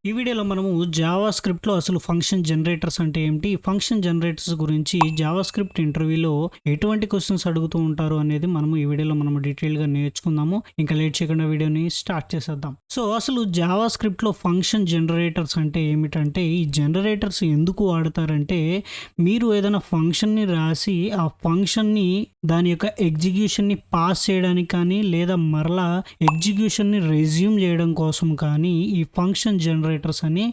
ఈ వీడియోలో మనము జావా స్క్రిప్ట్లో అసలు ఫంక్షన్ జనరేటర్స్ అంటే ఏమిటి, ఫంక్షన్ జనరేటర్స్ గురించి జావా స్క్రిప్ట్ ఇంటర్వ్యూలో ఎటువంటి క్వశ్చన్స్ అడుగుతూ ఉంటారు అనేది మనము ఈ వీడియోలో మనము డీటెయిల్గా నేర్చుకుందాము. ఇంకా లేట్ చేయకుండా వీడియోని స్టార్ట్ చేసేద్దాం. సో అసలు జావా స్క్రిప్ట్లో ఫంక్షన్ జనరేటర్స్ అంటే ఏమిటంటే, ఈ జనరేటర్స్ ఎందుకు వాడతారంటే, మీరు ఏదైనా ఫంక్షన్ని రాసి ఆ ఫంక్షన్ని దాని యొక్క ఎగ్జిక్యూషన్ని పాస్ చేయడానికి కానీ, లేదా మరలా ఎగ్జిక్యూషన్ని రెజ్యూమ్ చేయడం కోసం కానీ ఈ ఫంక్షన్ జనరేటర్స్ అని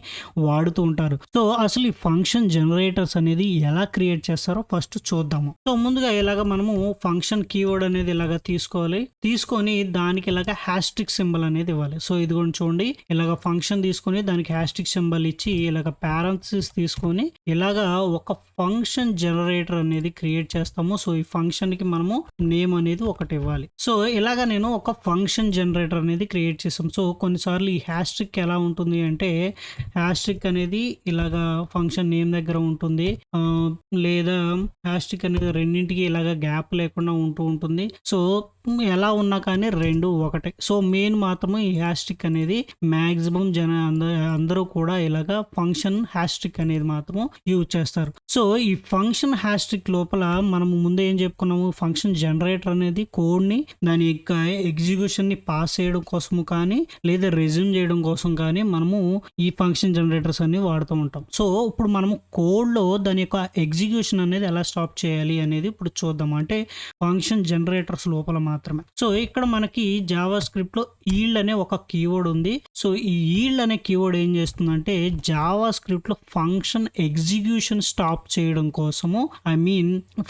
వాడుతూ ఉంటారు. సో అసలు ఈ ఫంక్షన్ జనరేటర్స్ అనేది ఎలా క్రియేట్ చేస్తారో ఫస్ట్ చూద్దాము. సో ముందుగా ఇలాగ మనము ఫంక్షన్ కీవర్డ్ అనేది ఇలాగ తీసుకొని దానికి ఇలాగ హ్యాష్ట్రిక్ సింబల్ అనేది ఇవ్వాలి. సో ఇది కూడా చూడండి, ఇలాగ ఫంక్షన్ తీసుకొని దానికి హ్యాష్ట్రిక్ సింబల్ ఇచ్చి ఇలాగ పారాంథసిస్ తీసుకొని ఇలాగ ఒక ఫంక్షన్ జనరేటర్ అనేది క్రియేట్ చేస్తాము. సో ఈ ఫంక్షన్ కి మనము నేమ్ అనేది ఒకటి ఇవ్వాలి. సో ఇలాగ నేను ఒక ఫంక్షన్ జనరేటర్ అనేది క్రియేట్ చేస్తాం. సో కొన్నిసార్లు ఈ హ్యాష్ట్రిక్ ఎలా ఉంటుంది అంటే, హ్యాష్ట్రిక్ అనేది ఇలాగా ఫంక్షన్ నేమ్ దగ్గర ఉంటుంది, లేదా హ్యాష్ట్రిక్ అనేది రెండింటికి ఇలాగ గ్యాప్ లేకుండా ఉంటుంది. సో ఎలా ఉన్నా కానీ రెండు ఒకటే. సో మెయిన్ మాత్రమే ఈ హ్యాష్ట్రిక్ అనేది మ్యాక్సిమం అందరూ కూడా ఇలాగ ఫంక్షన్ హ్యాష్ట్రిక్ అనేది మాత్రం యూజ్ చేస్తారు. సో ఈ ఫంక్షన్ హ్యాష్ట్రిక్ లోపల మనము ముందే ఏం చెప్పుకున్నాము, ఫంక్షన్ జనరేటర్ అనేది కోడ్ని దాని యొక్క ఎగ్జిక్యూషన్ని పాస్ చేయడం కోసము కానీ, లేదా రెజ్యూమ్ చేయడం కోసం కానీ మనము ఈ ఫంక్షన్ జనరేటర్స్ అన్ని వాడుతూ ఉంటాం. సో ఇప్పుడు మనము కోడ్లో దాని యొక్క ఎగ్జిక్యూషన్ అనేది ఎలా స్టాప్ చేయాలి అనేది ఇప్పుడు చూద్దాం. అంటే ఫంక్షన్ జనరేటర్స్ లోపల మాత్రమే. సో ఇక్కడ మనకి జావా స్క్రిప్ట్ లో ఈల్డ్ అనే ఒక కీవర్డ్ ఉంది. సో ఈ ఈల్డ్ అనే కీవర్డ్ ఏం చేస్తుందంటే, జావా స్క్రిప్ట్ లో ఫంక్షన్ ఎగ్జిక్యూషన్ స్టాప్ చేయడం కోసము,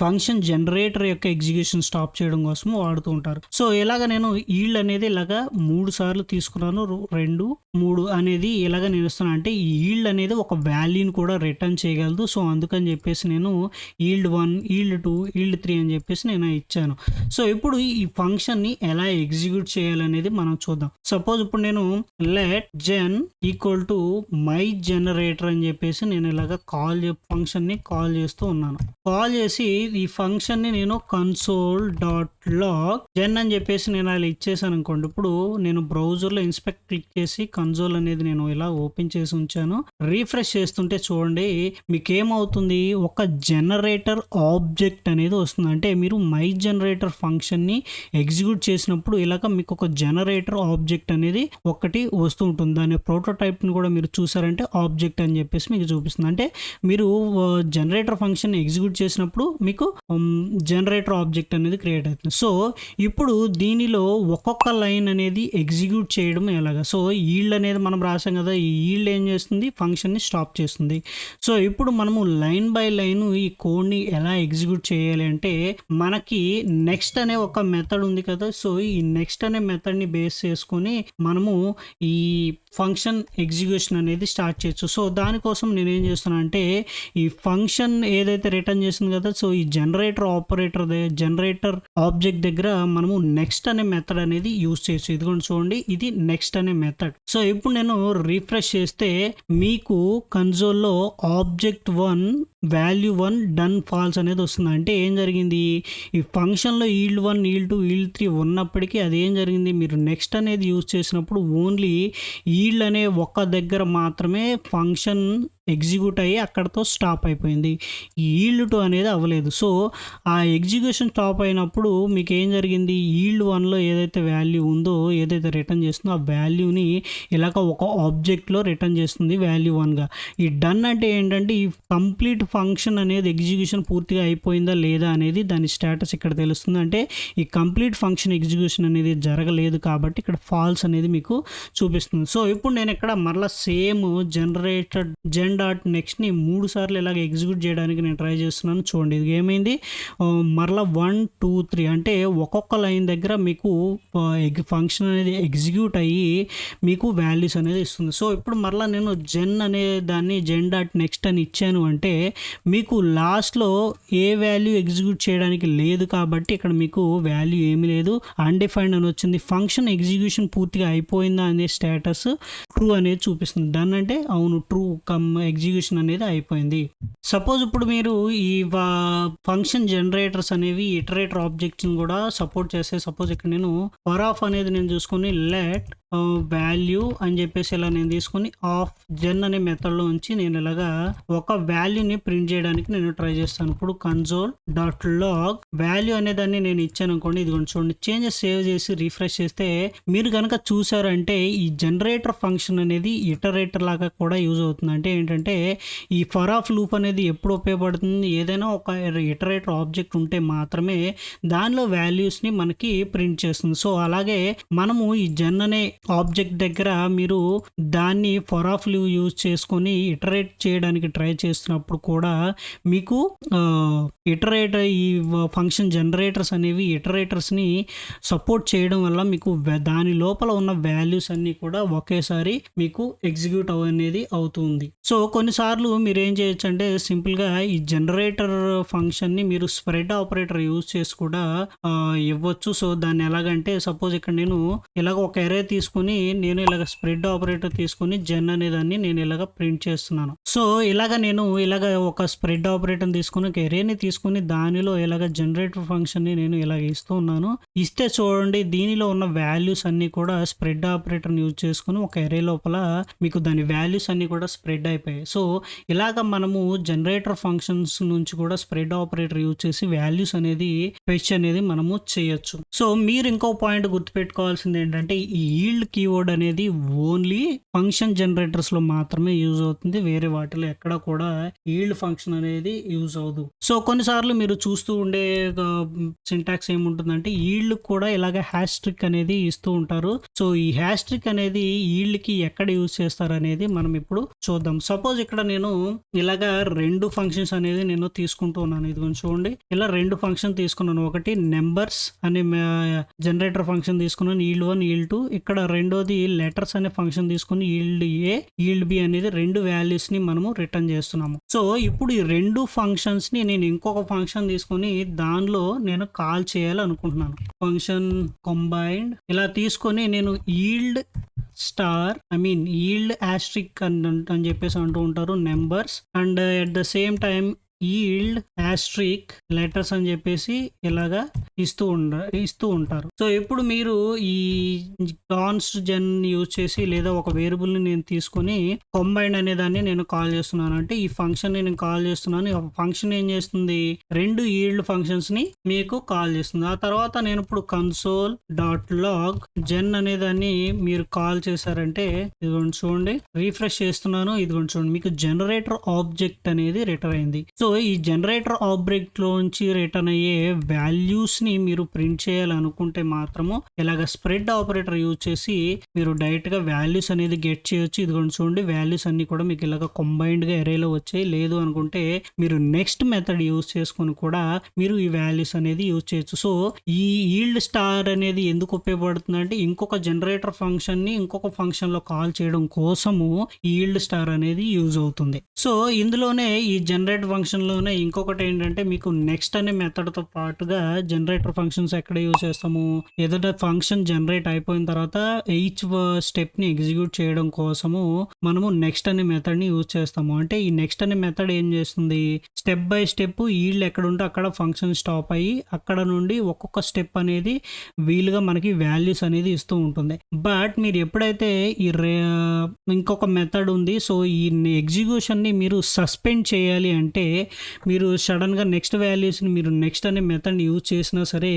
ఫంక్షన్ జనరేటర్ యొక్క ఎగ్జిక్యూషన్ స్టాప్ చేయడం కోసము వాడుతూ ఉంటారు. సో ఇలాగ నేను ఈల్డ్ అనేది ఇలాగా 3 సార్లు తీసుకున్నాను. 2, 3 అనేది ఇలాగ నేను ఇస్తున్నాను. అంటే ఈ ఈల్డ్ అనేది ఒక వాల్యూని కూడా రిటర్న్ చేయగలదు. సో అందుకని చెప్పేసి నేను ఈల్డ్ 1, ఈల్డ్ 2, ఈల్డ్ 3 అని చెప్పేసి నేను ఇచ్చాను. సో ఇప్పుడు ఈ ఫంక్షన్ ని ఎలా ఎగ్జిక్యూట్ చేయాలనేది మనం చూద్దాం. సపోజ్ ఇప్పుడు నేను let gen equal to my generator అని చెప్పేసి నేను ఇలాగ ఫంక్షన్ ని కాల్ చేస్తూ ఉన్నాను. కాల్ చేసి ఈ ఫంక్షన్ ని నేను console.log జెన్ అని చెప్పేసి నేను అలా ఇచ్చేసాను అనుకోండి. ఇప్పుడు నేను బ్రౌజర్ లో ఇన్స్పెక్ట్ క్లిక్ చేసి కన్సోల్ అనేది నేను ఇలా ఓపెన్ చేసి ఉంచాను. రీఫ్రెష్ చేస్తుంటే చూడండి, మీకు ఏమవుతుంది, ఒక జనరేటర్ ఆబ్జెక్ట్ అనేది వస్తుంది. అంటే మీరు మై జనరేటర్ ఫంక్షన్ ని ఎగ్జిక్యూట్ చేసినప్పుడు ఇలాగ మీకు ఒక జనరేటర్ ఆబ్జెక్ట్ అనేది ఒకటి వస్తూ ఉంటుంది. దాని ప్రోటోటైప్ ని కూడా మీరు చూసారంటే ఆబ్జెక్ట్ అని చెప్పేసి మీకు చూపిస్తుంది. అంటే మీరు జనరేటర్ ఫంక్షన్ ఎగ్జిక్యూట్ చేసినప్పుడు మీకు జనరేటర్ ఆబ్జెక్ట్ అనేది క్రియేట్ అవుతుంది. సో ఇప్పుడు దీనిలో ఒక్కొక్క లైన్ అనేది ఎగ్జిక్యూట్ చేయడం ఎలాగా. సో ఈల్డ్ అనేది మనం రాసాం కదా, ఈ ఈల్డ్ ఏం చేస్తుంది, ఫంక్షన్ ని స్టాప్ చేస్తుంది. సో ఇప్పుడు మనము లైన్ బై లైన్ ఈ కోడ్ ని ఎలా ఎగ్జిక్యూట్ చేయాలి అంటే, మనకి నెక్స్ట్ అనే ఒక మెథడ్ ఉంది కదా. సో ఈ నెక్స్ట్ అనే మెథడ్ ని బేస్ చేసుకొని మనము ఈ ఫంక్షన్ ఎగ్జిక్యూషన్ అనేది స్టార్ట్ చేయొచ్చు. సో దానికోసం నేను ఏం చేస్తున్నా అంటే, ఈ ఫంక్షన్ ఏదైతే రిటర్న్ చేస్తుంది కదా, సో ఈ జనరేటర్ జనరేటర్ ఆబ్జెక్ట్ దగ్గర మనము నెక్స్ట్ అనే మెథడ్ అనేది యూజ్ చేయొచ్చు. ఇదిగోండి చూడండి, ఇది నెక్స్ట్ అనే మెథడ్. సో ఇప్పుడు నేను రిఫ్రెష్ చేస్తే మీకు కన్సోల్లో ఆబ్జెక్ట్ 1 వాల్యూ 1 డన్ ఫాల్స్ అనేది వస్తుంది. అంటే ఏం జరిగింది, ఈ ఫంక్షన్లో ఈల్డ్ 1, ఈల్డ్ 2, ఈల్డ్ 3 ఉన్నప్పటికీ అది ఏం జరిగింది, మీరు నెక్స్ట్ అనేది యూజ్ చేసినప్పుడు ఓన్లీ ఈల్డ్ అనే ఒక్క దగ్గర మాత్రమే ఫంక్షన్ ఎగ్జిక్యూట్ అయ్యి అక్కడతో స్టాప్ అయిపోయింది. ఈ ఈల్డ్ 2 అనేది అవ్వలేదు. సో ఆ ఎగ్జిక్యూషన్ స్టాప్ అయినప్పుడు మీకు ఏం జరిగింది, ఈల్డ్ 1లో ఏదైతే వాల్యూ ఉందో, ఏదైతే రిటర్న్ చేస్తుందో ఆ వాల్యూని ఇలాగ ఒక ఆబ్జెక్ట్లో రిటర్న్ చేస్తుంది వాల్యూ 1గా. ఈ డన్ అంటే ఏంటంటే, ఈ కంప్లీట్ ఫంక్షన్ అనేది ఎగ్జిక్యూషన్ పూర్తిగా అయిపోయిందా లేదా అనేది దాని స్టేటస్ ఇక్కడ తెలుస్తుంది. అంటే ఈ కంప్లీట్ ఫంక్షన్ ఎగ్జిక్యూషన్ అనేది జరగలేదు కాబట్టి ఇక్కడ ఫాల్స్ అనేది మీకు చూపిస్తుంది. సో ఇప్పుడు నేను ఇక్కడ మరలా సేమ్ జనరేటర్ నెక్స్ట్ ని 3 సార్లు ఇలాగ ఎగ్జిక్యూట్ చేయడానికి నేను ట్రై చేస్తున్నాను. చూడండి, ఇది ఏమైంది, మరలా 1, 2, 3 అంటే ఒక్కొక్క లైన్ దగ్గర మీకు ఫంక్షన్ అనేది ఎగ్జిక్యూట్ అయ్యి మీకు వాల్యూస్ అనేది ఇస్తుంది. సో ఇప్పుడు మరలా నేను జెన్ అనే దాన్ని gen.next అని ఇచ్చాను అంటే, మీకు లాస్ట్లో ఏ వాల్యూ ఎగ్జిక్యూట్ చేయడానికి లేదు కాబట్టి ఇక్కడ మీకు వాల్యూ ఏమీ లేదు, అన్డిఫైన్డ్ అని వచ్చింది. ఫంక్షన్ ఎగ్జిక్యూషన్ పూర్తిగా అయిపోయిందా అనే స్టేటస్ ట్రూ అనేది చూపిస్తుంది. దాన్ని అంటే అవును ట్రూ ఎగ్జిక్యూషన్ అనేది అయిపోయింది. సపోజ్ ఇప్పుడు మీరు ఈ ఫంక్షన్ జనరేటర్స్ అనేవి ఇటరేటర్ ఆబ్జెక్ట్స్ కూడా సపోర్ట్ చేస్తే, సపోజ్ ఇక్కడ నేను ఫర్ ఆఫ్ అనేది నేను చూసుకొని లెట్ వాల్యూ అని చెప్పేసి ఇలా నేను తీసుకొని ఆఫ్ జెన్ అనే మెథడ్లో ఉంచి నేను ఇలాగా ఒక వాల్యూని ప్రింట్ చేయడానికి నేను ట్రై చేస్తాను. ఇప్పుడు కన్సోల్ డాట్ లాగ్ వాల్యూ అనే దాన్ని నేను ఇచ్చాను అనుకోండి, ఇది చూడండి చేంజెస్ సేవ్ చేసి రిఫ్రెష్ చేస్తే మీరు కనుక చూసారంటే ఈ జనరేటర్ ఫంక్షన్ అనేది ఇటరేటర్ లాగా కూడా యూజ్ అవుతుంది. అంటే ఏంటంటే ఈ ఫర్ ఆఫ్ లూప్ అనేది ఎప్పుడు ఉపయోగపడుతుంది, ఏదైనా ఒక ఇటరేటర్ ఆబ్జెక్ట్ ఉంటే మాత్రమే దానిలో వాల్యూస్ని మనకి ప్రింట్ చేస్తుంది. సో అలాగే మనము ఈ జెన్ అనే ఆబ్జెక్ట్ దగ్గర మీరు దాన్ని ఫర్ ఆఫ్ లూప్ యూజ్ చేసుకొని ఇటరేట్ చేయడానికి ట్రై చేస్తున్నప్పుడు కూడా మీకు ఇటరేటర్ ఈ ఫంక్షన్ జనరేటర్స్ అనేవి ఇటరేటర్స్ని సపోర్ట్ చేయడం వల్ల మీకు దాని లోపల ఉన్న వాల్యూస్ అన్నీ కూడా ఒకేసారి మీకు ఎగ్జిక్యూట్ అనేది అవుతుంది. సో కొన్నిసార్లు మీరు ఏం చేయొచ్చు అంటే సింపుల్గా ఈ జనరేటర్ ఫంక్షన్ని మీరు స్ప్రెడ్ ఆపరేటర్ యూజ్ చేసి కూడా ఇవ్వచ్చు. సో దాన్ని ఎలాగంటే సపోజ్ ఇక్కడ నేను ఇలాగ ఒక ఎరే తీసుకుని నేను ఇలాగ స్ప్రెడ్ ఆపరేటర్ తీసుకుని జెన్ అనే దాన్ని నేను ఇలాగ ప్రింట్ చేస్తున్నాను. సో నేను ఇలాగ ఒక స్ప్రెడ్ ఆపరేటర్ తీసుకుని ఒక ఎరేని తీసుకుని దానిలో ఇలాగ జనరేటర్ ఫంక్షన్ని నేను ఇలాగ ఇస్తూ ఉన్నాను. ఇస్తే చూడండి దీనిలో ఉన్న వాల్యూస్ అన్ని కూడా స్ప్రెడ్ ఆపరేటర్ని యూజ్ చేసుకుని ఒక ఎరే లోపల మీకు దాని వాల్యూస్ అన్ని కూడా స్ప్రెడ్ అయిపోయాయి. సో ఇలాగ మనము జనరేటర్ ఫంక్షన్స్ నుంచి కూడా స్ప్రెడ్ ఆపరేటర్ యూజ్ చేసి వాల్యూస్ అనేది ఫెచ్ అనేది మనము చేయొచ్చు. సో మీరు ఇంకో పాయింట్ గుర్తుపెట్టుకోవాల్సింది ఏంటంటే ఈ ఈల్డ్ కీవర్డ్ అనేది ఓన్లీ ఫంక్షన్ జనరేటర్స్ లో మాత్రమే యూజ్ అవుతుంది, వేరే వాటిలో ఎక్కడ కూడా ఈల్డ్ ఫంక్షన్ అనేది యూజ్ అవ్వదు. సో కొన్నిసార్లు మీరు చూస్తూ ఉండే సింటాక్స్ ఏముంటుందంటే ఈల్డ్ కూడా ఇలాగ హ్యాస్ట్రిక్ అనేది ఇస్తూ ఉంటారు. సో ఈ హ్యాస్ట్రిక్ అనేది ఈల్డ్ కి ఎక్కడ యూజ్ చేస్తారు అనేది మనం ఇప్పుడు చూద్దాం. సపోజ్ ఇక్కడ నేను ఇలాగా రెండు ఫంక్షన్స్ అనేది నేను తీసుకుంటూ ఉన్నాను. ఇది చూడండి ఇలా రెండు ఫంక్షన్ తీసుకున్నాను. ఒకటి నెంబర్స్ అనే జనరేటర్ ఫంక్షన్ తీసుకున్నాను, ఈల్డ్ 1 ఈల్డ్ 2. ఇక్కడ రెండోది లెటర్స్ అనే ఫంక్షన్ తీసుకుని ఈల్డ్ ఏ ఈల్డ్ బి అనేది రెండు వాల్యూస్ ని మనము రిటర్న్ చేస్తున్నాము. సో ఇప్పుడు ఈ రెండు ఫంక్షన్స్ ని నేను ఇంకొక ఫంక్షన్ తీసుకొని దానిలో నేను కాల్ చేయాలనుకుంటున్నాను. ఫంక్షన్ కంబైన్డ్ ఇలా తీసుకొని నేను ఈల్డ్ ఈల్డ్ యాస్ట్రిక్ అని చెప్పేసి అంటూ ఉంటారు numbers, and at the same time yield asterisk letters అని చెప్పేసి ఇలాగా ఇస్తూ ఉంటారు. సో ఇప్పుడు మీరు ఈ కాన్స్ట్ జెన్ యూజ్ చేసి లేదా ఒక వేరియబుల్ ని నేను తీసుకొని కంబైన్డ్ అనే దాన్ని నేను కాల్ చేస్తున్నాను. అంటే ఈ ఫంక్షన్ నేను కాల్ చేస్తున్నాను. ఈ ఫంక్షన్ ఏం చేస్తుంది, రెండు ఈల్డ్ ఫంక్షన్స్ ని మీకు కాల్ చేస్తుంది. ఆ తర్వాత నేను ఇప్పుడు కన్సోల్ డాట్ లాగ్ జెన్ అనే దాన్ని మీరు కాల్ చేశారంటే ఇదిగోండి చూడండి రీఫ్రెష్ చేస్తున్నాను. ఇదిగోండి చూడండి మీకు జనరేటర్ ఆబ్జెక్ట్ అనేది రిటర్న్ అయింది. సో ఈ జనరేటర్ ఆబ్జెక్ట్ లోంచి రిటర్న్ అయ్యే వాల్యూస్ ని మీరు ప్రింట్ చేయాలనుకుంటే మాత్రము ఇలాగ స్ప్రెడ్ ఆపరేటర్ యూజ్ చేసి మీరు డైరెక్ట్ గా వాల్యూస్ అనేది గెట్ చేయొచ్చు. ఇదిగోండి చూడండి వాల్యూస్ అన్ని కూడా మీకు ఇలాగ కంబైన్డ్ గా ఎరేలో వచ్చాయి. లేదు అనుకుంటే మీరు నెక్స్ట్ మెథడ్ యూజ్ చేసుకుని కూడా మీరు ఈ వాల్యూస్ అనేది యూజ్ చేయొచ్చు. సో ఈ ఈల్డ్ స్టార్ అనేది ఎందుకు ఉపయోగపడుతుంది అంటే ఇంకొక జనరేటర్ ఫంక్షన్ ని ఇంకొక ఫంక్షన్ లో కాల్ చేయడం కోసము ఈల్డ్ స్టార్ అనేది యూజ్ అవుతుంది. సో ఇందులోనే ఈ జనరేటర్ ఫంక్షన్ లోనే ఇంకొకటి ఏంటంటే మీకు నెక్స్ట్ అనే మెథడ్ తో పాటుగా జనరేటర్ ఫంక్షన్స్ ఎక్కడ యూజ్ చేస్తాము, ఏదైనా ఫంక్షన్ జనరేట్ అయిపోయిన తర్వాత ఈచ్ స్టెప్ ని ఎగ్జిక్యూట్ చేయడం కోసము మనము నెక్స్ట్ అనే మెథడ్ ని యూజ్ చేస్తాము. అంటే ఈ నెక్స్ట్ అనే మెథడ్ ఏం చేస్తుంది, స్టెప్ బై స్టెప్ ఈల్డ్ ఎక్కడ ఉంటే అక్కడ ఫంక్షన్ స్టాప్ అయ్యి అక్కడ నుండి ఒక్కొక్క స్టెప్ అనేది వీలుగా మనకి వాల్యూస్ అనేది ఇస్తూ ఉంటుంది. బట్ మీరు ఎప్పుడైతే ఈ ఇంకొక మెథడ్ ఉంది, సో ఈ ఎగ్జిక్యూషన్ ని మీరు సస్పెండ్ చేయాలి అంటే మీరు సడన్గా నెక్స్ట్ వాల్యూస్ని మీరు నెక్స్ట్ అనే మెథడ్ని యూజ్ చేసినా సరే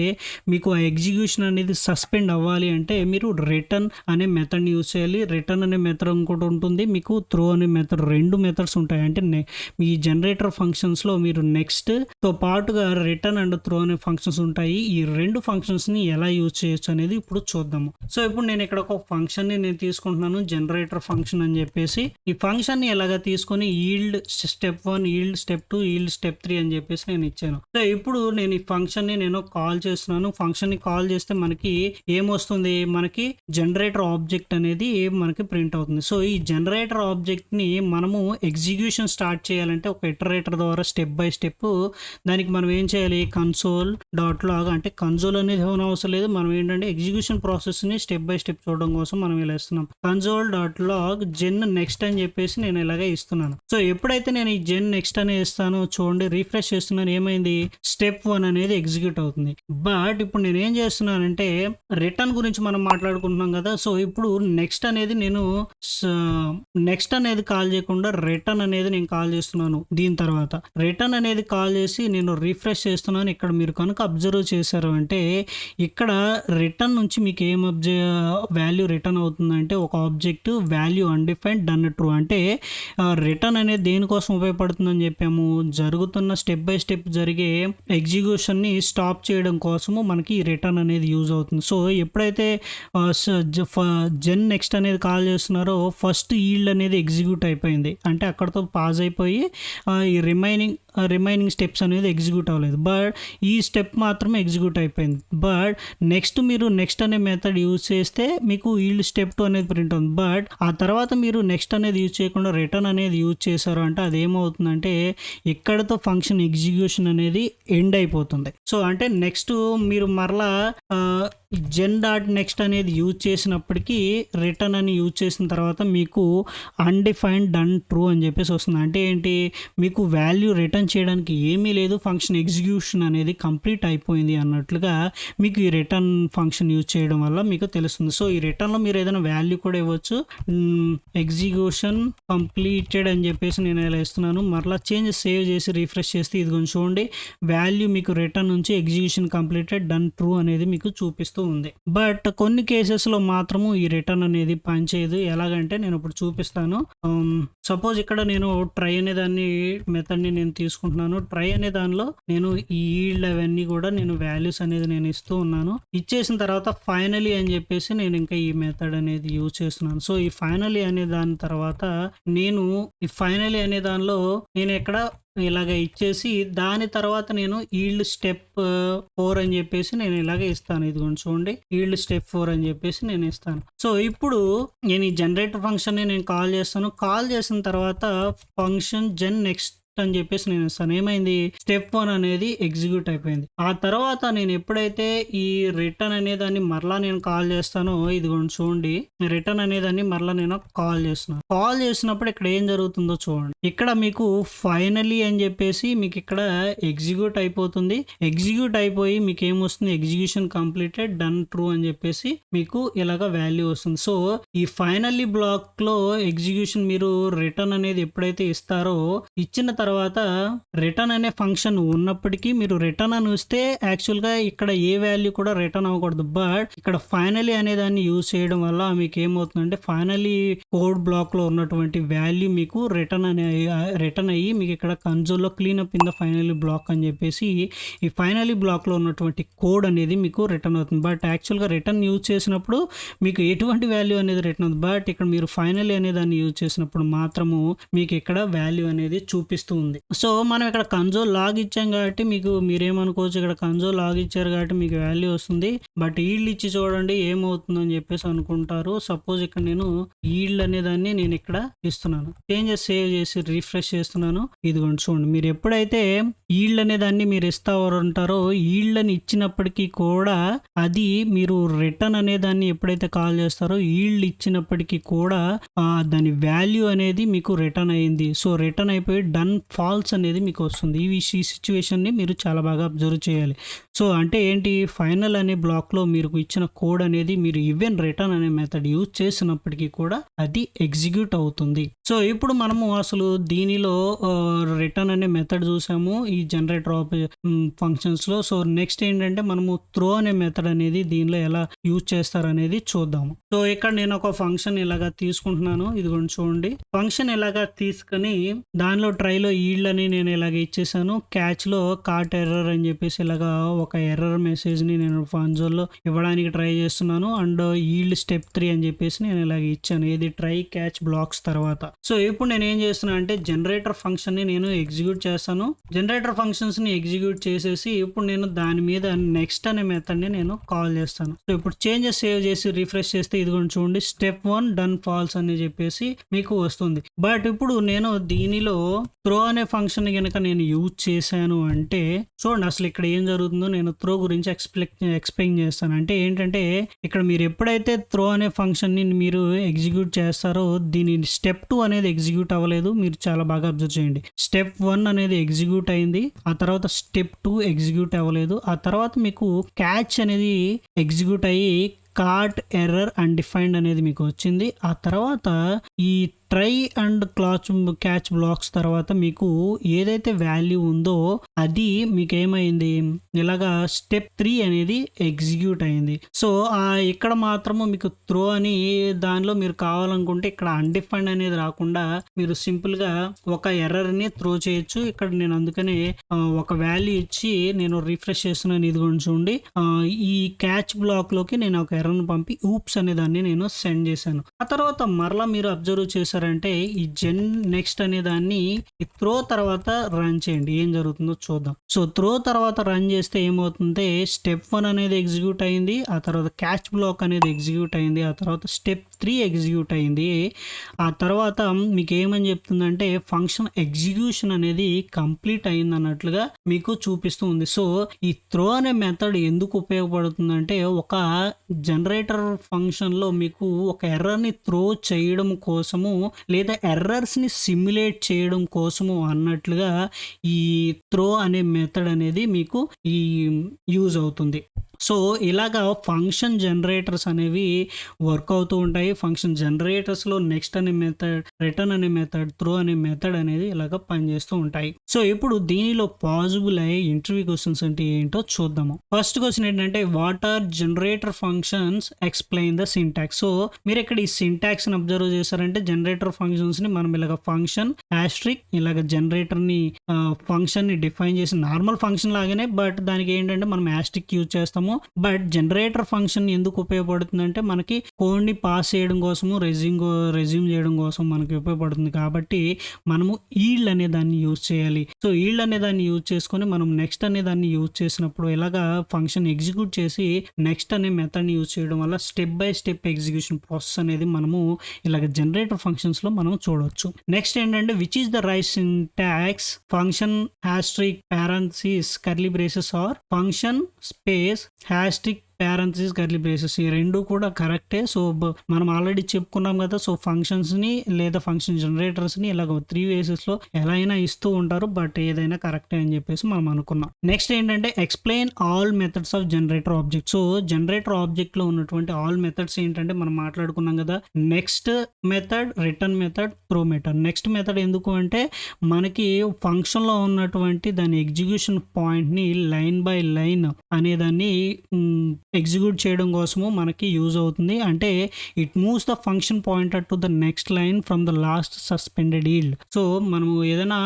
మీకు ఆ ఎగ్జిక్యూషన్ అనేది సస్పెండ్ అవ్వాలి అంటే మీరు రిటర్న్ అనే మెథడ్ని యూజ్ చేయాలి. రిటర్న్ అనే మెథడ్ ఇంకోటి ఉంటుంది, మీకు త్రో అనే మెథడ్, రెండు మెథడ్స్ ఉంటాయి. అంటే మీ జనరేటర్ ఫంక్షన్స్లో మీరు నెక్స్ట్ తో పాటుగా రిటర్న్ అండ్ త్రో అనే ఫంక్షన్స్ ఉంటాయి. ఈ రెండు ఫంక్షన్స్ని ఎలా యూజ్ చేయొచ్చు అనేది ఇప్పుడు చూద్దాము. సో ఇప్పుడు నేను ఇక్కడ ఒక ఫంక్షన్ని నేను తీసుకుంటున్నాను జనరేటర్ ఫంక్షన్ అని చెప్పేసి. ఈ ఫంక్షన్ని ఎలాగా తీసుకొని yield step 1 yield step 2 yield step 3 అని చెప్పేసి నేను ఇచ్చాను. సో ఇప్పుడు నేను ఈ ఫంక్షన్ ని నేను కాల్ చేస్తున్నాను. ఫంక్షన్ ని కాల్ చేస్తే మనకి ఏమొస్తుంది, మనకి జనరేటర్ ఆబ్జెక్ట్ అనేది మనకి ప్రింట్ అవుతుంది. సో ఈ జనరేటర్ ఆబ్జెక్ట్ ని మనము ఎగ్జిక్యూషన్ స్టార్ట్ చేయాలంటే ఒక ఇటరేటర్ ద్వారా స్టెప్ బై స్టెప్ దానికి మనం ఏం చేయాలి, కన్సోల్ డాట్ లాగ్ అంటే కన్సోల్ అనేది ఏమైనా అవసరం లేదు, మనం ఏంటంటే ఎగ్జిక్యూషన్ ప్రాసెస్ ని స్టెప్ బై స్టెప్ చూడడం కోసం మనం ఇలా ఇస్తున్నాం. కన్సోల్ డాట్ లాగ్ జెన్ నెక్స్ట్ అని చెప్పేసి నేను ఇలాగే ఇస్తున్నాను. సో ఎప్పుడైతే నేను ఈ జెన్ నెక్స్ట్ అని ఇస్తాను చేస్తాను చూడండి, రిఫ్రెష్ చేస్తున్నాను, ఏమైంది స్టెప్ 1 అనేది ఎగ్జిక్యూట్ అవుతుంది. బట్ ఇప్పుడు నేను ఏం చేస్తున్నానంటే రిటర్న్ గురించి మనం మాట్లాడుకుంటున్నాం కదా. సో ఇప్పుడు నెక్స్ట్ అనేది నేను నెక్స్ట్ అనేది కాల్ చేయకుండా రిటర్న్ అనేది నేను కాల్ చేస్తున్నాను. దీని తర్వాత రిటర్న్ అనేది కాల్ చేసి నేను రిఫ్రెష్ చేస్తున్నాను. ఇక్కడ మీరు కనుక అబ్జర్వ్ చేశారు అంటే ఇక్కడ రిటర్న్ నుంచి మీకు ఏం వాల్యూ రిటర్న్ అవుతుందంటే ఒక object value undefined done true. అంటే రిటర్న్ అనేది దేనికోసం ఉపయోగపడుతుందని చెప్పాము, జరుగుతున్న స్టెప్ బై స్టెప్ జరిగే ఎగ్జిక్యూషన్ని స్టాప్ చేయడం కోసము మనకి ఈ రిటర్న్ అనేది యూజ్ అవుతుంది. సో ఎప్పుడైతే జెన్ నెక్స్ట్ అనేది కాల్ చేస్తున్నారో ఫస్ట్ ఈల్డ్ అనేది ఎగ్జిక్యూట్ అయిపోయింది, అంటే అక్కడతో పాజ్ అయిపోయి ఈ రిమైనింగ్ స్టెప్స్ అనేది ఎగ్జిక్యూట్ అవ్వలేదు. బట్ ఈ స్టెప్ మాత్రమే ఎగ్జిక్యూట్ అయిపోయింది. బట్ నెక్స్ట్ మీరు నెక్స్ట్ అనే మెథడ్ యూజ్ చేస్తే మీకు ఈల్డ్ స్టెప్ 2 అనేది ప్రింట్ అవుతుంది. బట్ ఆ తర్వాత మీరు నెక్స్ట్ అనేది యూజ్ చేయకుండా రిటర్న్ అనేది యూజ్ చేశారు అంటే అది ఏమవుతుందంటే ఇక్కడతో ఫంక్షన్ ఎగ్జిక్యూషన్ అనేది ఎండ్ అయిపోతుంది. సో అంటే నెక్స్ట్ మీరు మరలా జెన్ డాట్ నెక్స్ట్ అనేది యూజ్ చేసినప్పటికీ రిటర్న్ అని యూజ్ చేసిన తర్వాత మీకు అన్డిఫైన్డ్ డన్ ట్రూ అని చెప్పేసి వస్తుంది. అంటే ఏంటి, మీకు వాల్యూ రిటర్న్ చేయడానికి ఏమీ లేదు, ఫంక్షన్ ఎగ్జిక్యూషన్ అనేది కంప్లీట్ అయిపోయింది అన్నట్లుగా మీకు ఈ రిటర్న్ ఫంక్షన్ యూజ్ చేయడం వల్ల మీకు తెలుస్తుంది. సో ఈ రిటర్న్లో మీరు ఏదైనా వాల్యూ కూడా ఇవ్వచ్చు. ఎగ్జిక్యూషన్ కంప్లీటెడ్ అని చెప్పేసి నేను ఇలా ఇస్తున్నాను. మరలా సేవ్ చేసి రిఫ్రెష్ చేస్తే ఇది కొంచెం చూడండి, వాల్యూ మీకు రిటర్న్ నుంచి ఎగ్జిక్యూషన్ కంప్లీటెడ్ డన్ ట్రూ అనేది మీకు చూపిస్తుంది. బట్ కొన్ని కేసెస్లో మాత్రము ఈ రిటర్న్ అనేది పనిచేయదు. ఎలాగంటే నేను ఇప్పుడు చూపిస్తాను. సపోజ్ ఇక్కడ నేను ట్రై అనే దాన్ని మెథడ్ని నేను తీసుకుంటున్నాను. ట్రై అనే దానిలో నేను ఈ ఈల్డ్ అవన్నీ కూడా నేను వాల్యూస్ అనేది నేను ఇస్తూ ఉన్నాను. ఇచ్చేసిన తర్వాత ఫైనలీ అని చెప్పేసి నేను ఇంకా ఈ మెథడ్ అనేది యూజ్ చేస్తున్నాను. సో ఈ ఫైనలీ అనే దాని తర్వాత నేను ఈ ఫైనలీ అనే దానిలో నేను ఇక్కడ ఇలాగ ఇచ్చేసి దాని తర్వాత నేను ఈల్డ్ స్టెప్ 4 అని చెప్పేసి నేను ఇలాగ ఇస్తాను. ఇదిగోండి చూడండి, ఈల్డ్ స్టెప్ 4 అని చెప్పేసి నేను ఇస్తాను. సో ఇప్పుడు నేను ఈ జనరేటర్ ఫంక్షన్ నేను కాల్ చేస్తాను. కాల్ చేసిన తర్వాత ఫంక్షన్ జెన్ నెక్స్ట్ అని చెప్పేసి నేను ఇస్తాను. ఏమైంది, స్టెప్ 1 అనేది ఎగ్జిక్యూట్ అయిపోయింది. ఆ తర్వాత నేను ఎప్పుడైతే ఈ రిటర్న్ అనేదాన్ని మరలా నేను కాల్ చేస్తానో ఇదిగోండి చూడండి, రిటర్న్ అనేదాన్ని మరలా నేను కాల్ చేస్తున్నాను. కాల్ చేసినప్పుడు ఇక్కడ ఏం జరుగుతుందో చూడండి, ఇక్కడ మీకు ఫైనలీ అని చెప్పేసి మీకు ఇక్కడ ఎగ్జిక్యూట్ అయిపోతుంది. ఎగ్జిక్యూట్ అయిపోయి మీకు ఏమొస్తుంది, ఎగ్జిక్యూషన్ కంప్లీటెడ్ డన్ ట్రూ అని చెప్పేసి మీకు ఇలాగ వాల్యూ వస్తుంది. సో ఈ ఫైనల్లీ బ్లాక్ లో ఎగ్జిక్యూషన్ మీరు రిటర్న్ అనేది ఎప్పుడైతే ఇస్తారో ఇచ్చిన తర్వాత రిటర్న్ అనే ఫంక్షన్ ఉన్నప్పటికీ మీరు రిటర్న్ అని వస్తే యాక్చువల్గా ఇక్కడ ఏ వాల్యూ కూడా రిటర్న్ అవ్వకూడదు. బట్ ఇక్కడ ఫైనలీ అనే దాన్ని యూజ్ చేయడం వల్ల మీకు ఏమవుతుందంటే ఫైనలీ కోడ్ బ్లాక్ లో ఉన్నటువంటి వాల్యూ మీకు రిటర్న్ అయ్యి మీకు ఇక్కడ కన్సోల్లో clean up in the finally block అని చెప్పేసి ఈ ఫైనలీ బ్లాక్ లో ఉన్నటువంటి కోడ్ అనేది మీకు రిటర్న్ అవుతుంది. బట్ యాక్చువల్గా రిటర్న్ యూజ్ చేసినప్పుడు మీకు ఎటువంటి వాల్యూ అనేది రిటర్న్ అవుతుంది. బట్ ఇక్కడ మీరు ఫైనలీ అనే దాన్ని యూజ్ చేసినప్పుడు మాత్రము మీకు ఇక్కడ వాల్యూ అనేది చూపిస్తుంది. సో మనం ఇక్కడ కన్సోల్ లాగ్ ఇచ్చాం కాబట్టి మీకు మీరేమనుకోవచ్చు, ఇక్కడ కన్సోల్ లాగ్ ఇచ్చారు కాబట్టి మీకు వాల్యూ వస్తుంది. బట్ ఈల్డ్ ఇచ్చి చూడండి ఏమవుతుందని చెప్పేసి అనుకుంటారు. సపోజ్ ఇక్కడ నేను ఈల్డ్ అనే దాన్ని నేను ఇక్కడ ఇస్తున్నాను, చేంజెస్ సేవ్ చేసి రిఫ్రెష్ చేస్తున్నాను. ఇదిగోండి చూడండి, మీరు ఎప్పుడైతే ఈల్డ్ అనే దాన్ని మీరు ఇస్తారంటారో ఈల్డ్ అని ఇచ్చినప్పటికీ కూడా అది మీరు రిటర్న్ అనే దాన్ని ఎప్పుడైతే కాల్ చేస్తారో ఈల్డ్ ఇచ్చినప్పటికీ కూడా దాని వాల్యూ అనేది మీకు రిటర్న్ అయింది. సో రిటర్న్ అయిపోయి డన్ ఫాల్స్ అనేది మీకు వస్తుంది. ఈ సిచ్యువేషన్ని మీరు చాలా బాగా అబ్జర్వ్ చేయాలి. సో అంటే ఏంటి, ఫైనల్ అనే బ్లాక్లో మీరు ఇచ్చిన కోడ్ అనేది మీరు ఈవెన్ రిటర్న్ అనే మెథడ్ యూజ్ చేసినప్పటికీ కూడా అది ఎగ్జిక్యూట్ అవుతుంది. సో ఇప్పుడు మనము అసలు దీనిలో రిటర్న్ అనే మెథడ్ చూసాము ఈ జనరేటర్ ఫంక్షన్స్లో. సో నెక్స్ట్ ఏంటంటే మనము త్రో అనే మెథడ్ అనేది దీనిలో ఎలా యూజ్ చేస్తారు అనేది చూద్దాము. సో ఇక్కడ నేను ఒక ఫంక్షన్ ఇలాగా తీసుకుంటున్నాను. ఇదిగోండి చూడండి, ఫంక్షన్ ఇలాగా తీసుకుని దానిలో ట్రైలో ఈల్డ్ అని నేను ఇలాగ ఇచ్చేసాను. క్యాచ్ లో కాట్ ఎర్రర్ అని చెప్పేసి ఇలాగా ఒక ఎర్రర్ మెసేజ్ ని నేను కన్సోల్లో ఇవ్వడానికి ట్రై చేస్తున్నాను. అండ్ ఈల్డ్ స్టెప్ 3 అని చెప్పేసి నేను ఇలాగ ఇచ్చాను, ఇది ట్రై క్యాచ్ బ్లాక్స్ తర్వాత. సో ఇప్పుడు నేను ఏం చేస్తున్నా అంటే జనరేటర్ ఫంక్షన్ ని నేను ఎగ్జిక్యూట్ చేస్తాను. జనరేటర్ ఫంక్షన్స్ ని ఎగ్జిక్యూట్ చేసేసి ఇప్పుడు నేను దాని మీద నెక్స్ట్ అనే మెథడ్ ని నేను కాల్ చేస్తాను. సో ఇప్పుడు చేంజెస్ సేవ్ చేసి రిఫ్రెష్ చేస్తే ఇదిగోండి చూడండి, స్టెప్ 1 డన్ ఫాల్స్ అని చెప్పేసి మీకు వస్తుంది. బట్ ఇప్పుడు నేను దీనిలో త్రో త్రో అనే ఫంక్షన్ గనక నేను యూజ్ చేశాను అంటే చూడండి అసలు ఇక్కడ ఏం జరుగుతుందో నేను త్రో గురించి ఎక్స్ప్లెయిన్ చేస్తాను. అంటే ఏంటంటే ఇక్కడ మీరు ఎప్పుడైతే త్రో అనే ఫంక్షన్ని మీరు ఎగ్జిక్యూట్ చేస్తారో దీని స్టెప్ 2 అనేది ఎగ్జిక్యూట్ అవ్వలేదు. మీరు చాలా బాగా అబ్జర్వ్ చేయండి. స్టెప్ 1 అనేది ఎగ్జిక్యూట్ అయింది, ఆ తర్వాత స్టెప్ 2 ఎగ్జిక్యూట్ అవ్వలేదు, ఆ తర్వాత మీకు క్యాచ్ అనేది ఎగ్జిక్యూట్ అయ్యి కార్ట్ ఎర్రర్ అన్డిఫైన్డ్ అనేది మీకు వచ్చింది. ఆ తర్వాత ఈ ట్రై అండ్ క్యాచ్ బ్లాక్స్ తర్వాత మీకు ఏదైతే వాల్యూ ఉందో అది మీకు ఏమైంది, ఇలాగా స్టెప్ 3 అనేది ఎగ్జిక్యూట్ అయింది. సో ఇక్కడ మాత్రము మీకు త్రో అని దానిలో మీరు కావాలనుకుంటే ఇక్కడ అన్డిఫైన్డ్ అనేది రాకుండా మీరు సింపుల్గా ఒక ఎర్రర్ని త్రో చేయొచ్చు. ఇక్కడ నేను అందుకనే ఒక వాల్యూ ఇచ్చి నేను రిఫ్రెష్ చేస్తున్నాను. ఇదిగోండి చూడండి, ఈ క్యాచ్ బ్లాక్లోకి నేను ఒక ఎర్రర్ని పంపి ఊప్స్ అనే దాన్ని నేను సెండ్ చేశాను. ఆ తర్వాత మరలా మీరు అబ్జర్వ్ చేశారంటే ఈ నెక్స్ట్ అనే దాన్ని ఈ త్రో తర్వాత రన్ చేయండి, ఏం జరుగుతుందో చూద్దాం. సో త్రో తర్వాత రన్ చేస్తే ఏమవుతుందంటే స్టెప్ 1 అనేది ఎగ్జిక్యూట్ అయింది, ఆ తర్వాత క్యాచ్ బ్లాక్ అనేది ఎగ్జిక్యూట్ అయింది, ఆ తర్వాత స్టెప్ 3 ఎగ్జిక్యూట్ అయింది. ఆ తర్వాత మీకు ఏమని చెప్తుందంటే ఫంక్షన్ ఎగ్జిక్యూషన్ అనేది కంప్లీట్ అయింది అన్నట్లుగా మీకు చూపిస్తూ ఉంది. సో ఈ త్రో అనే మెథడ్ ఎందుకు ఉపయోగపడుతుందంటే ఒక జనరేటర్ ఫంక్షన్లో మీకు ఒక ఎర్రర్ని త్రో చేయడం కోసము లేదా ఎర్రర్స్ని సిమ్యులేట్ చేయడం కోసము అన్నట్లుగా ఈ త్రో అనే మెథడ్ అనేది మీకు ఈ యూజ్ అవుతుంది. సో ఇలాగా ఫంక్షన్ జనరేటర్స్ అనేవి వర్క్ అవుతూ ఉంటాయి. ఫంక్షన్ జనరేటర్స్లో నెక్స్ట్ అనే మెథడ్, రిటర్న్ అనే మెథడ్, త్రో అనే మెథడ్ అనేది ఇలాగ పనిచేస్తూ ఉంటాయి. సో ఇప్పుడు దీనిలో పాసిబుల్ అయ్యే ఇంటర్వ్యూ క్వశ్చన్స్ అంటే ఏంటో చూద్దాము. ఫస్ట్ క్వశ్చన్ ఏంటంటే what are generator functions, explain the syntax. So మీరు ఇక్కడ ఈ సింటాక్స్ ని అబ్జర్వ్ చేశారంటే జనరేటర్ ఫంక్షన్స్ ని మనం ఇలాగ ఫంక్షన్ హ్యాస్ట్రిక్ ఇలాగ జనరేటర్ ని ఫంక్షన్ ని డిఫైన్ చేసి నార్మల్ ఫంక్షన్ లాగానే, బట్ దానికి ఏంటంటే మనం హ్యాస్ట్రిక్ యూజ్ చేస్తాము. బట్ జనరేటర్ ఫంక్షన్ ఎందుకు ఉపయోగపడుతుందంటే మనకి కోడ్ ని పాస్ చేయడం కోసము, రెజ్యూమ్ చేయడం కోసం మనకి ఉపయోగపడుతుంది. కాబట్టి మనము ఈల్డ్ అనే దాన్ని యూజ్ చేయాలి. సో ఈల్డ్ అనే దాన్ని యూజ్ చేసుకొని మనం నెక్స్ట్ అనే దాన్ని యూజ్ చేసినప్పుడు ఇలాగా ఫంక్షన్ ఎగ్జిక్యూట్ చేసి నెక్స్ట్ అనే మెథడ్ ని యూజ్ చేయడం వల్ల step by step execution process అనేది మనము ఇలాగ జనరేటర్ ఫంక్షన్స్ లో మనం చూడవచ్చు. నెక్స్ట్ ఏంటంటే which is the right syntax, function asterisk parenthesis curly braces or function space asterisk parenthesis curly braces. ఈ రెండు కూడా కరెక్టే. సో మనం ఆల్రెడీ చెప్పుకున్నాం కదా. సో ఫంక్షన్స్ ని లేదా ఫంక్షన్ జనరేటర్స్ ని ఇలాగ 3 వేసెస్ లో ఎలా అయినా ఇస్తూ ఉంటారు, బట్ ఏదైనా కరెక్టే అని చెప్పేసి మనం అనుకున్నాం. నెక్స్ట్ ఏంటంటే explain all methods of generator object. So generator object లో ఉన్నటువంటి ఆల్ మెథడ్స్ ఏంటంటే మనం మాట్లాడుకున్నాం కదా, next method, return method, throw method. Next method ఎందుకు అంటే మనకి ఫంక్షన్ లో ఉన్నటువంటి దాని ఎగ్జిక్యూషన్ పాయింట్ ని లైన్ బై లైన్ అనేదాన్ని ఎగ్జిక్యూట్ చేయడం కోసము మనకి యూజ్ అవుతుంది. అంటే it moves the function pointer to the next line from the last suspended yield. So మనము ఏదైనా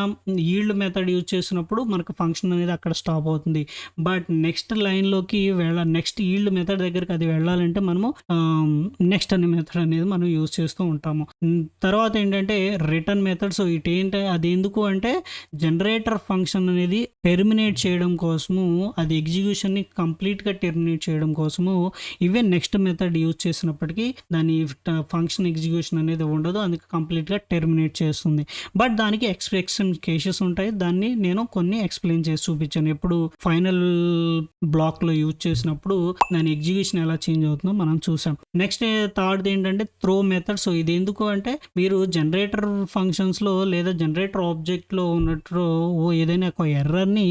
ఈల్డ్ మెథడ్ యూజ్ చేసినప్పుడు మనకు ఫంక్షన్ అనేది అక్కడ స్టాప్ అవుతుంది. బట్ నెక్స్ట్ లైన్లోకి నెక్స్ట్ ఈల్డ్ మెథడ్ దగ్గరికి అది వెళ్ళాలంటే మనము నెక్స్ట్ అనే మెథడ్ అనేది మనం యూజ్ చేస్తూ ఉంటాము. తర్వాత ఏంటంటే రిటర్న్ మెథడ్. సో అది ఎందుకు అంటే జనరేటర్ ఫంక్షన్ అనేది టెర్మినేట్ చేయడం కోసము, అది ఎగ్జిక్యూషన్ని కంప్లీట్గా టెర్మినేట్ చేయడం కోసము ఈవెన్ నెక్స్ట్ మెథడ్ యూజ్ చేసినప్పటికీ దాని ఫంక్షన్ ఎగ్జిక్యూషన్ అనేది ఉండదు, అందుకే కంప్లీట్గా టెర్మినేట్ చేస్తుంది. బట్ దానికి ఎక్సెప్షన్ కేసెస్ ఉంటాయి, దాన్ని నేను కొన్ని ఎక్స్ప్లెయిన్ చేసి చూపించాను. ఎప్పుడు ఫైనల్ బ్లాక్లో యూజ్ చేసినప్పుడు దాని ఎగ్జిక్యూషన్ ఎలా చేంజ్ అవుతుందో మనం చూసాం. నెక్స్ట్ థర్డ్ ఏంటంటే త్రో మెథడ్. సో ఇది ఎందుకు అంటే మీరు జనరేటర్ ఫంక్షన్స్లో లేదా జనరేటర్ ఆబ్జెక్ట్లో ఉన్నట్టు ఏదైనా ఒక ఎర్రర్ని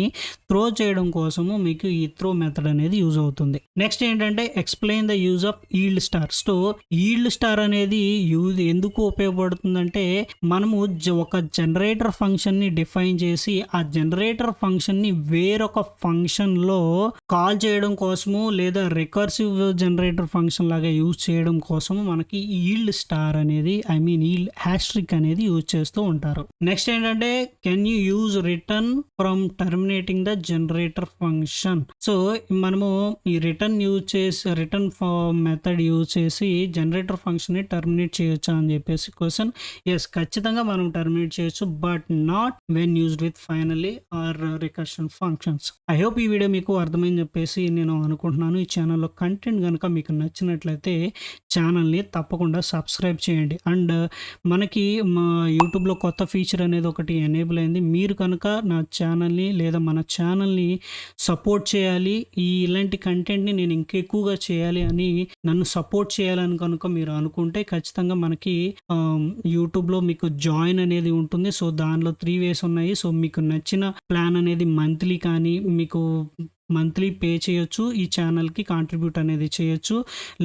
త్రో చేయడం కోసము మీకు ఈ త్రో మెథడ్ అనేది యూజ్ అవుతుంది. నెక్స్ట్ ఏంటంటే explain the use of yield star. So yield star అనేది ఎందుకు ఉపయోగపడుతుందంటే మనము ఒక జనరేటర్ ఫంక్షన్ ని డిఫైన్ చేసి ఆ జనరేటర్ ఫంక్షన్ ని వేరొక ఫంక్షన్ లో కాల్ చేయడం కోసము లేదా రికర్సివ్ జనరేటర్ ఫంక్షన్ లాగా యూజ్ చేయడం కోసము మనకి ఈల్డ్ స్టార్ అనేది ఈల్డ్ హ్యాస్ట్రిక్ అనేది యూజ్ చేస్తూ ఉంటారు. నెక్స్ట్ ఏంటంటే can you use return from terminating the generator function. So మనము ఈ రిటర్న్ రిటర్న్ మెథడ్ యూజ్ చేసి జనరేటర్ ఫంక్షన్ని టర్మినేట్ చేయొచ్చా అని చెప్పేసి క్వశ్చన్. ఎస్, ఖచ్చితంగా మనం టర్మినేట్ చేయొచ్చు, but not when used with finally or recursion functions. I hope ఈ వీడియో మీకు అర్థమైంది చెప్పేసి నేను అనుకుంటున్నాను. ఈ ఛానల్లో కంటెంట్ కనుక మీకు నచ్చినట్లయితే ఛానల్ని తప్పకుండా సబ్స్క్రైబ్ చేయండి. అండ్ మనకి మా యూట్యూబ్లో కొత్త ఫీచర్ అనేది ఒకటి ఎనేబుల్ అయింది. మీరు కనుక నా ఛానల్ని లేదా మన ఛానల్ని సపోర్ట్ చేయాలి, ఇలాంటి కంటెంట్ని నేను ఇంకెక్కువగా చేయాలి అని నన్ను సపోర్ట్ చేయాలని కనుక మీరు అనుకుంటే ఖచ్చితంగా మనకి యూట్యూబ్లో మీకు జాయిన్ అనేది ఉంటుంది. సో దానిలో 3 వేస్ ఉన్నాయి. సో మీకు నచ్చిన ప్లాన్ అనేది మంత్లీ కానీ మీకు మంత్లీ పే చేయొచ్చు, ఈ ఛానల్కి కాంట్రిబ్యూట్ అనేది చేయొచ్చు,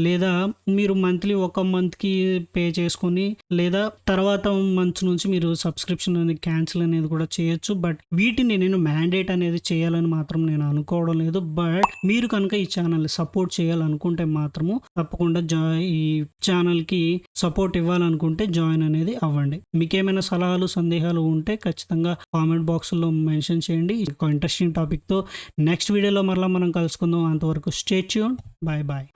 లేదా మీరు మంత్లీ ఒక మంత్కి పే చేసుకొని లేదా తర్వాత మంత్స్ నుంచి మీరు సబ్స్క్రిప్షన్ అనేది క్యాన్సిల్ అనేది కూడా చేయొచ్చు. బట్ వీటిని నేను మ్యాండేట్ అనేది చేయాలని మాత్రం నేను అనుకోవడం లేదు. బట్ మీరు కనుక ఈ ఛానల్ సపోర్ట్ చేయాలనుకుంటే మాత్రము తప్పకుండా ఈ ఛానల్కి సపోర్ట్ ఇవ్వాలనుకుంటే జాయిన్ అనేది అవ్వండి. మీకేమైనా సలహాలు సందేహాలు ఉంటే ఖచ్చితంగా కామెంట్ బాక్స్లో మెన్షన్ చేయండి. ఒక ఇంట్రెస్టింగ్ టాపిక్తో నెక్స్ట్ వీడియోలో మరలా మనం కలుసుకుందాం. అంతవరకు స్టే ట్యూన్. Bye bye.